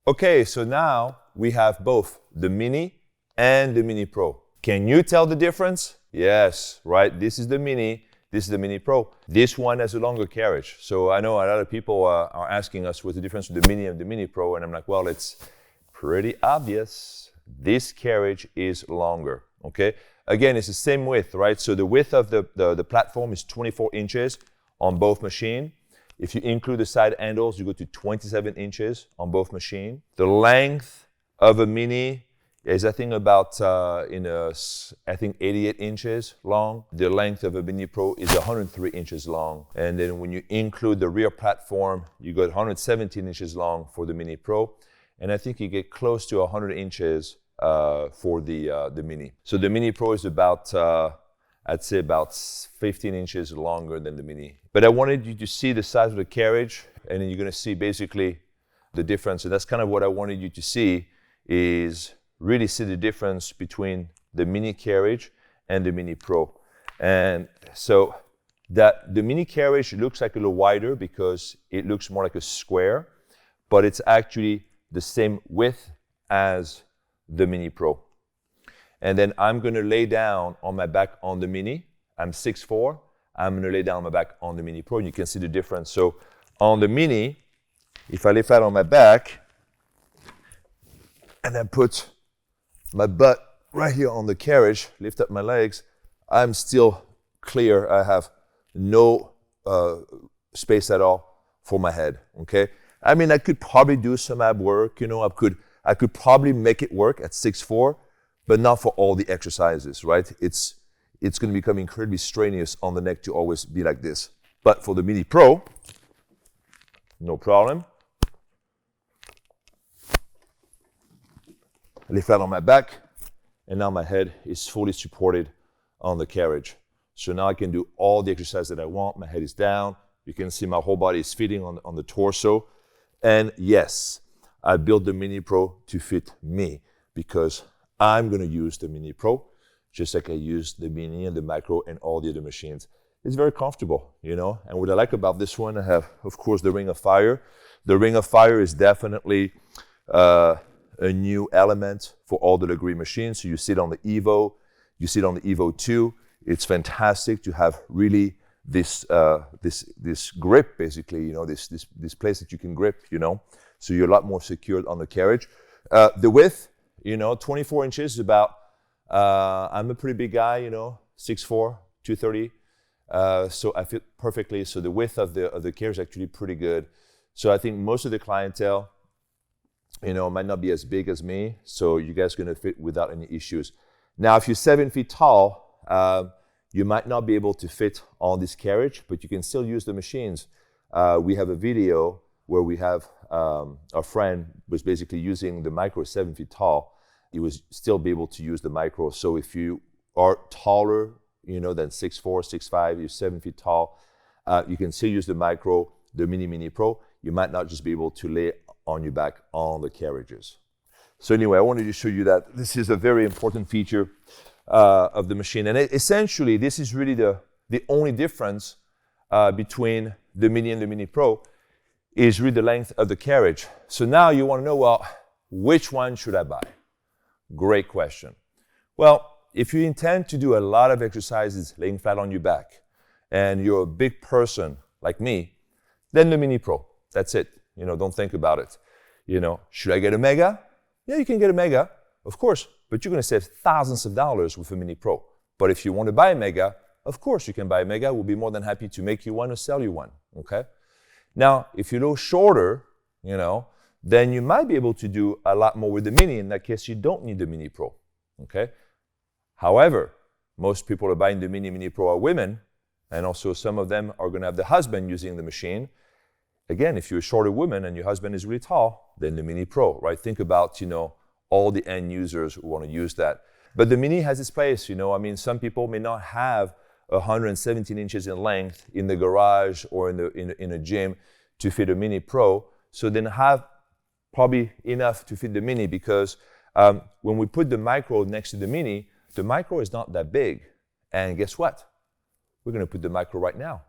Okay, so now we have both the Mini and the Mini Pro. Can you tell the difference? Yes, right? This is the Mini, this is the Mini Pro. This one has a longer carriage. So I know a lot of people are asking us what's the difference between the Mini and the Mini Pro, and I'm like, well, it's pretty obvious. This carriage is longer, okay? Again, it's the same width, right? So the width of the platform is 24 inches on both machines. If you include the side handles, you go to 27 inches on both machines. The length of a Mini is, I think, about 88 inches long. The length of a Mini Pro is 103 inches long. And then when you include the rear platform, you got 117 inches long for the Mini Pro. And I think you get close to 100 inches for the Mini. So the Mini Pro is about, I'd say about 15 inches longer than the Mini. But I wanted you to see the size of the carriage, and then you're gonna see basically the difference. And that's kind of what I wanted you to see, is really see the difference between the Mini carriage and the Mini Pro. And so that the Mini carriage looks like a little wider because it looks more like a square, but it's actually the same width as the Mini Pro. And then I'm gonna lay down on my back on the Mini. I'm 6'4". I'm gonna lay down on my back on the Mini Pro, and you can see the difference. So on the Mini, if I lay flat on my back, and then put my butt right here on the carriage, lift up my legs, I'm still clear. I have no space at all for my head, okay? I mean, I could probably do some ab work, you know, I could probably make it work at 6'4", but not for all the exercises, right? It's gonna become incredibly strenuous on the neck to always be like this. But for the Mini Pro, no problem. I lay flat on my back, and now my head is fully supported on the carriage. So now I can do all the exercise that I want. My head is down. You can see my whole body is fitting on the torso. And yes, I built the Mini Pro to fit me because I'm gonna use the Mini Pro just like I use the Mini and the Micro and all the other machines. It's very comfortable, you know? And what I like about this one, I have, of course, the Ring of Fire. The Ring of Fire is definitely a new element for all the Lagree machines. So you see it on the Evo, you see it on the Evo 2. It's fantastic to have really this grip, basically, you know, this place that you can grip, you know? So you're a lot more secured on the carriage. The width, you know, 24 inches is about, I'm a pretty big guy, you know, 6'4", 230. So I fit perfectly. So the width of the carriage is actually pretty good. So I think most of the clientele, you know, might not be as big as me. So you guys are gonna fit without any issues. Now, if you're 7 feet tall, you might not be able to fit on this carriage, but you can still use the machines. We have a video where we have our friend was basically using the Micro 7 feet tall. He was still be able to use the Micro. So if you are taller, you know, than 6'4", 6'5", you're 7 feet tall, you can still use the Micro, the Mini Pro. You might not just be able to lay on your back on the carriages. So anyway, I wanted to show you that this is a very important feature of the machine. And essentially, this is really the only difference between the Mini and the Mini Pro is really the length of the carriage. So now you want to know, well, which one should I buy? Great question. Well, if you intend to do a lot of exercises laying flat on your back, and you're a big person like me, then the Mini Pro. That's it. You know, don't think about it. You know, should I get a Mega? Yeah, you can get a Mega, of course, but you're going to save thousands of dollars with a Mini Pro. But if you want to buy a Mega, of course you can buy a Mega. We'll be more than happy to make you one or sell you one, okay? Now, if you're a little shorter, you know, then you might be able to do a lot more with the Mini. In that case, you don't need the Mini Pro, okay? However, most people who are buying the Mini Pro are women, and also some of them are going to have the husband using the machine. Again, if you're a shorter woman and your husband is really tall, then the Mini Pro, right? Think about, you know, all the end users who want to use that. But the Mini has its place, you know. I mean, some people may not have 117 inches in length in the garage or in a gym to fit a Mini Pro, so then have probably enough to fit the Mini, because when we put the Micro next to the Micro is not that big. And guess what? We're going to put the Micro right now